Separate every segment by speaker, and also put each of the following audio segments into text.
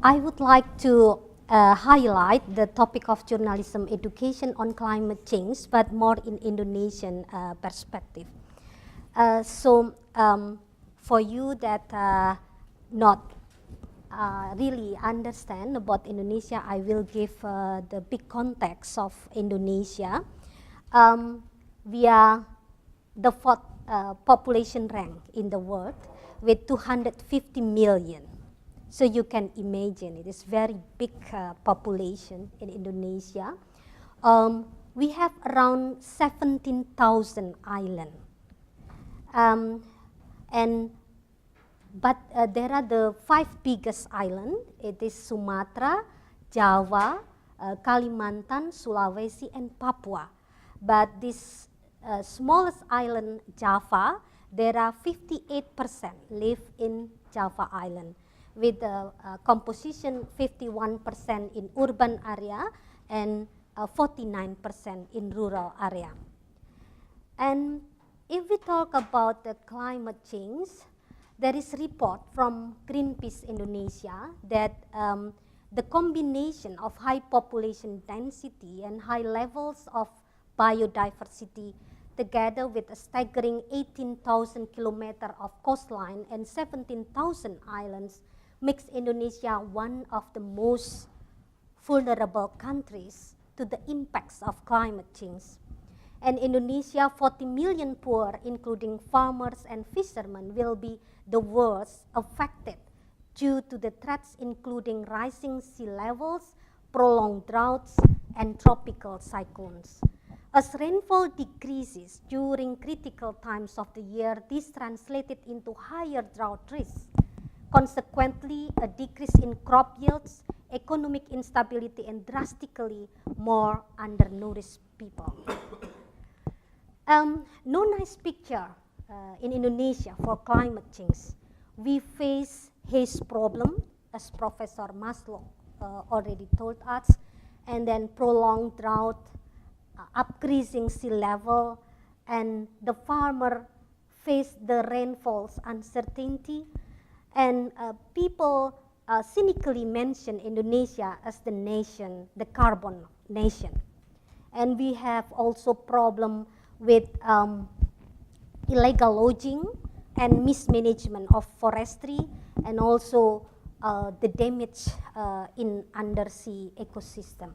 Speaker 1: I would like to highlight the topic of journalism education on climate change, but more in Indonesian perspective. For you that not really understand about Indonesia, I will give the big context of Indonesia. We are the fourth population rank in the world with 250 million. So you can imagine it is very big population in Indonesia. We have around 17,000 islands. But there are the 5 biggest islands. It is Sumatra, Java, Kalimantan, Sulawesi, and Papua. But this smallest island, Java, there are 58% live in Java Island, with the composition 51% in urban area and 49% in rural area. And if we talk about the climate change, there is a report from Greenpeace Indonesia that the combination of high population density and high levels of biodiversity, together with a staggering 18,000 kilometers of coastline and 17,000 islands, makes Indonesia one of the most vulnerable countries to the impacts of climate change. And Indonesia, 40 million poor, including farmers and fishermen, will be the worst affected due to the threats including rising sea levels, prolonged droughts, and tropical cyclones. As rainfall decreases during critical times of the year, this translated into higher drought risks. Consequently, a decrease in crop yields, economic instability, and drastically more undernourished people. No nice picture in Indonesia for climate change. We face haze problem, as Professor Maslow already told us, and then prolonged drought, upgrading sea level, and the farmer face the rainfall's uncertainty, and people cynically mention Indonesia as the nation, the carbon nation. And we have also problem with illegal logging and mismanagement of forestry, and also the damage in undersea ecosystem.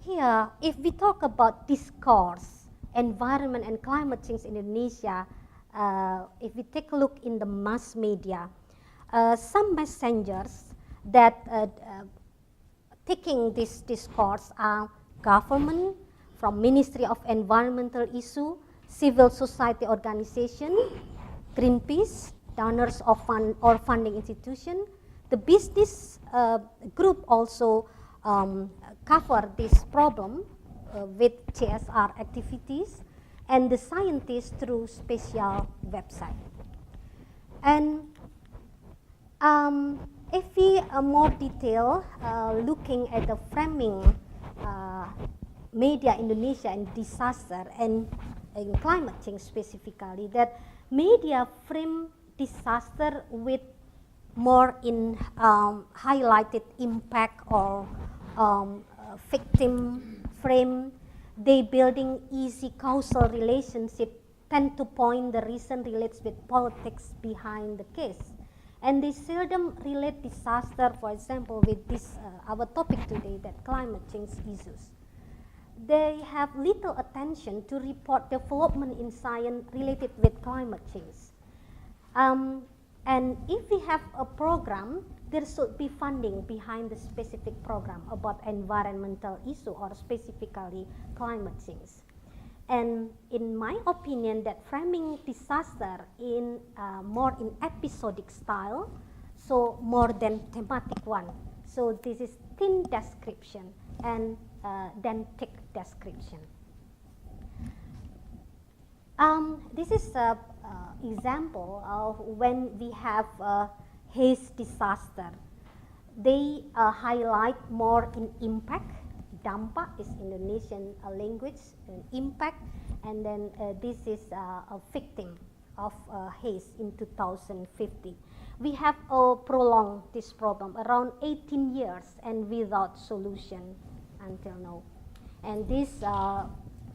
Speaker 1: Here, if we talk about discourse, environment and climate change in Indonesia, if we take a look in the mass media, some messengers that taking this discourse are government, from Ministry of Environmental Issue, civil society organization, Greenpeace, donors of or funding institution. The business group also cover this problem with CSR activities, and the scientists through special website. And if we more detail looking at the framing media Indonesia and disaster and in climate change specifically, that media frame disaster with more in highlighted impact or victim frame. They building easy causal relationship, tend to point the reason relates with politics behind the case. And they seldom relate disaster, for example, with this our topic today, that climate change issues. They have little attention to report development in science related with climate change. And if we have a program, there should be funding behind the specific program about environmental issue or specifically climate change. And in my opinion, that framing disaster in more in episodic style, so more than thematic one. So this is thin description and then thick description. This is an example of when we have haze disaster. They highlight more in impact. Dampak is Indonesian language, impact, and then this is a victim of haze in 2050. We have prolonged this problem around 18 years and without solution until now. And this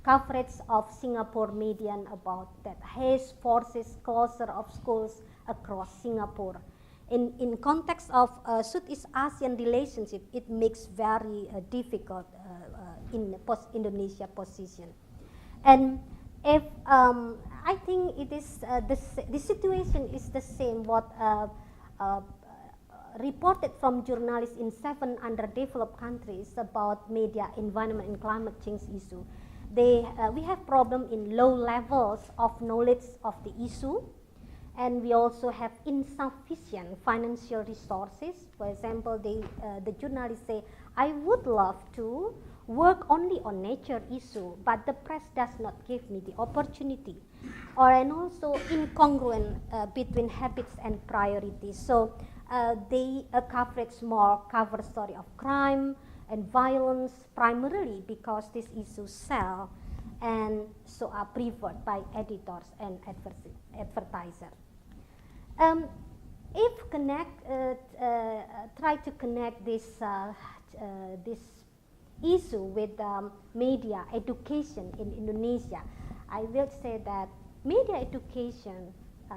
Speaker 1: coverage of Singapore median about that haze forces closure of schools across Singapore. In context of Southeast Asian relationship, it makes very difficult in post-Indonesia position. And if I think it is the situation is the same what reported from journalists in 7 underdeveloped countries about media, environment, and climate change issue. We have problem in low levels of knowledge of the issue, and we also have insufficient financial resources. For example, the journalists say, I would love to work only on nature issue, but the press does not give me the opportunity. And also incongruent between habits and priorities. So they coverage more cover story of crime and violence primarily because these issues sell and so are preferred by editors and advertisers. If try to connect this issue with media education in Indonesia, I will say that media education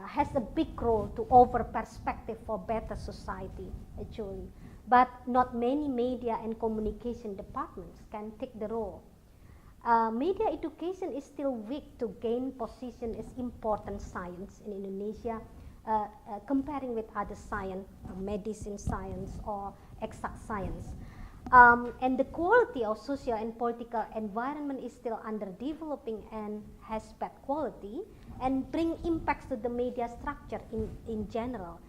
Speaker 1: has a big role to offer perspective for better society actually, but not many media and communication departments can take the role. Media education is still weak to gain position as important science in Indonesia, comparing with other science, medicine science or exact science. And the quality of social and political environment is still underdeveloping and has bad quality and bring impacts to the media structure in general,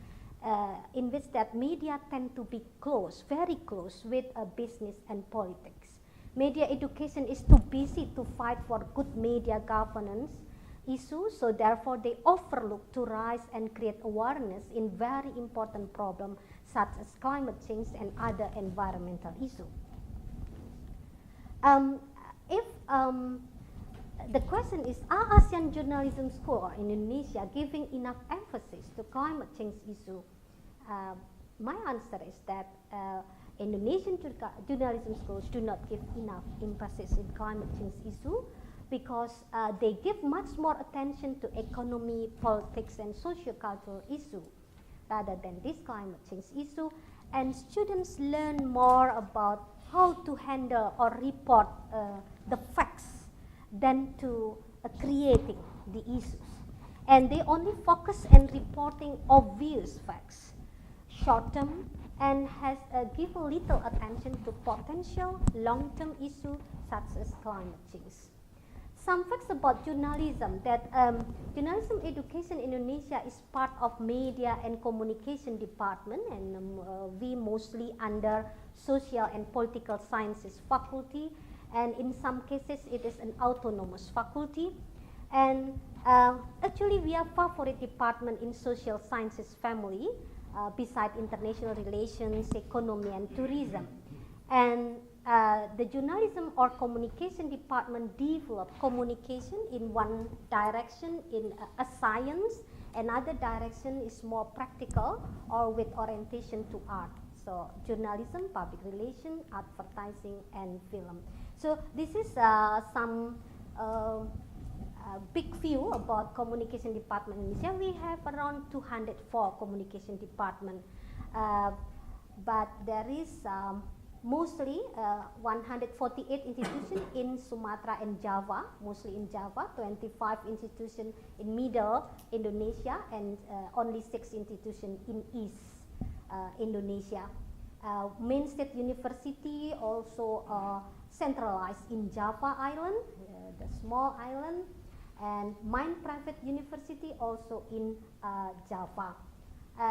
Speaker 1: in which that media tend to be close, very close with business and politics. Media education is too busy to fight for good media governance issues, so therefore they overlook to rise and create awareness in very important problems such as climate change and other environmental issues. The question is, are ASEAN journalism schools in Indonesia giving enough emphasis to climate change issue? My answer is that Indonesian journalism schools do not give enough emphasis in climate change issue because they give much more attention to economy, politics, and socio-cultural issue rather than this climate change issue, and students learn more about how to handle or report the facts than to creating the issues. And they only focus on reporting obvious facts, short-term, and has given little attention to potential long-term issues such as climate change. Some facts about journalism, that journalism education in Indonesia is part of media and communication department, and we mostly under social and political sciences faculty, and in some cases it is an autonomous faculty. And actually we are favorite department in social sciences family, beside international relations, economy, and tourism. And the journalism or communication department develop communication in one direction in a science, another direction is more practical or with orientation to art. So journalism, public relations, advertising, and film. So this is some big view about communication department in Indonesia. We have around 204 communication department, but there is mostly 148 institutions in Sumatra and Java, mostly in Java, 25 institutions in middle Indonesia, and only 6 institutions in East Indonesia. Main State University also centralized in Java Island, the small island, and Main Private University also in Java.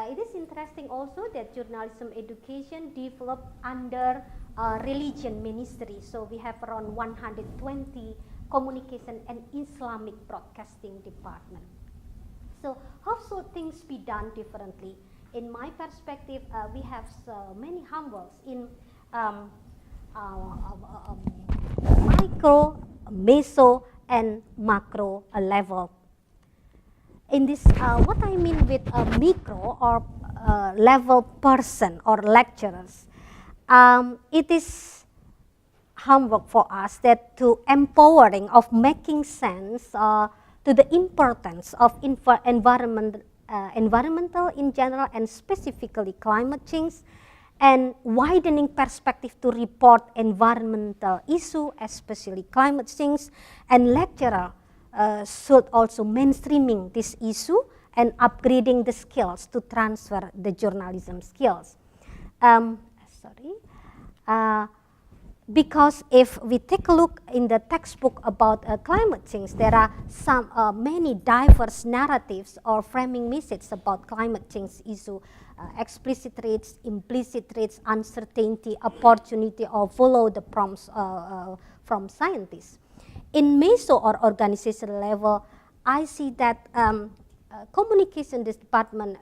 Speaker 1: It is interesting also that journalism education developed under religion ministry. So we have around 120 communication and Islamic broadcasting department. So how should things be done differently? In my perspective, we have many humbles in micro, meso, and macro level. in this, what I mean with a micro or level person or lecturers, it is homework for us that to empowering of making sense to the importance of environmental in general and specifically climate change, and widening perspective to report environmental issue, especially climate change, and lecturer should also mainstreaming this issue and upgrading the skills to transfer the journalism skills. Because if we take a look in the textbook about climate change, there are some many diverse narratives or framing messages about climate change issue, explicit rates, implicit rates, uncertainty, opportunity, or follow the prompts from scientists. In meso or organizational level, I see that communication this department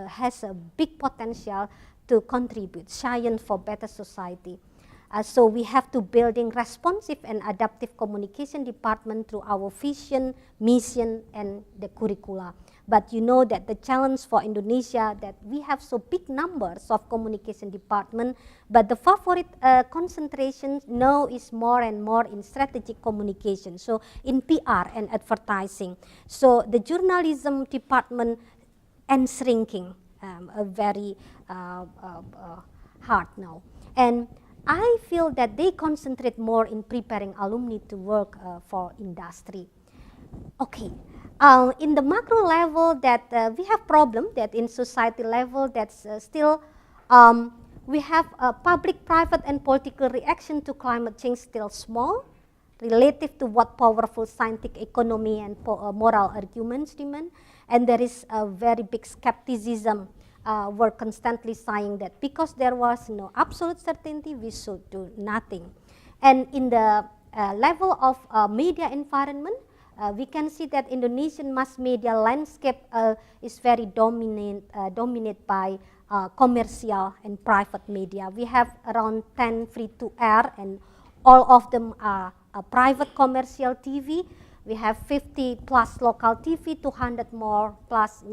Speaker 1: has a big potential to contribute science for better society. So we have to building responsive and adaptive communication department through our vision, mission, and the curricula. But you know that the challenge for Indonesia that we have so big numbers of communication department, but the favorite concentration now is more and more in strategic communication, so in PR and advertising. So the journalism department and shrinking very hard now. And I feel that they concentrate more in preparing alumni to work for industry. Okay, in the macro level that we have problem that in society level that's still we have a public, private, and political reaction to climate change still small relative to what powerful scientific, economy, and moral arguments demand, and there is a very big skepticism. Were constantly saying that because there was no absolute certainty, we should do nothing. And in the level of media environment, we can see that Indonesian mass media landscape is very dominated by commercial and private media. We have around 10 free-to-air, and all of them are private commercial TV. We have 50 plus local TV, 200 more plus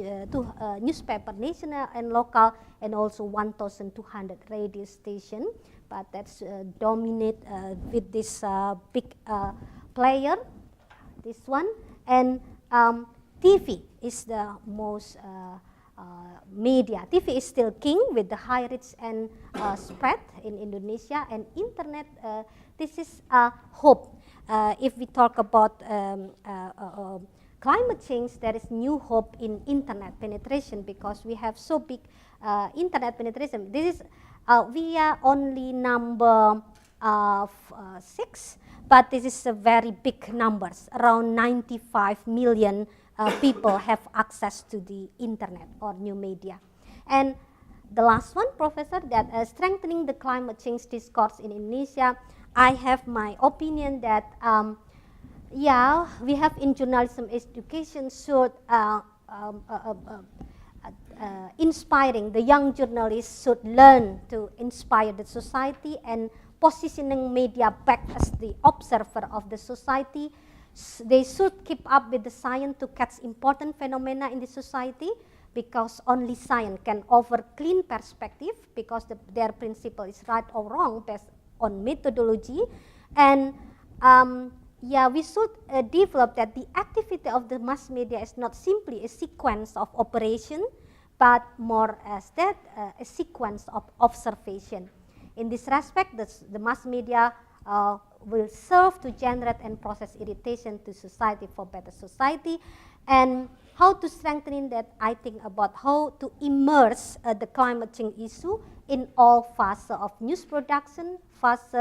Speaker 1: newspaper, national and local, and also 1,200 radio station. But that's dominate with this big player, this one. And TV is the most media. TV is still king with the high reach and spread in Indonesia, and internet, this is hope. If we talk about climate change, there is new hope in internet penetration because we have so big internet penetration. This is we are only number 6, but this is a very big numbers. Around 95 million people have access to the internet or new media. And the last one, Professor, that strengthening the climate change discourse in Indonesia, I have my opinion that, yeah, we have in journalism education should inspiring the young journalists should learn to inspire the society and positioning media back as the observer of the society. They should keep up with the science to catch important phenomena in the society, because only science can offer clean perspective, because their principle is right or wrong based on methodology. And yeah, we should develop that the activity of the mass media is not simply a sequence of operation, but more as that a sequence of observation. In this respect, the mass media will serve to generate and process irritation to society for better society. And how to strengthen that, I think about how to immerse the climate change issue in all phases of news production, phase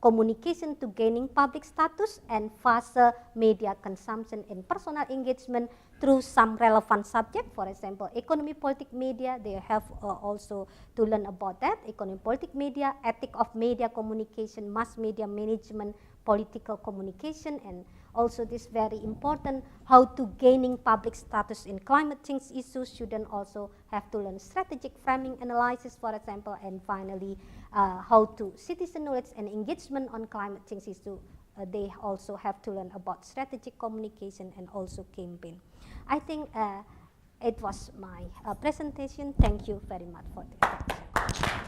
Speaker 1: communication to gaining public status, and phase media consumption and personal engagement through some relevant subject. For example, economy, politic media, they have also to learn about that, economy, politic media, ethic of media communication, mass media management, political communication, and also this very important, how to gaining public status in climate change issues. Students also have to learn strategic framing analysis, for example, and finally, how to citizen knowledge and engagement on climate change issue they also have to learn about strategic communication and also campaign. I think it was my presentation. Thank you very much for the attention.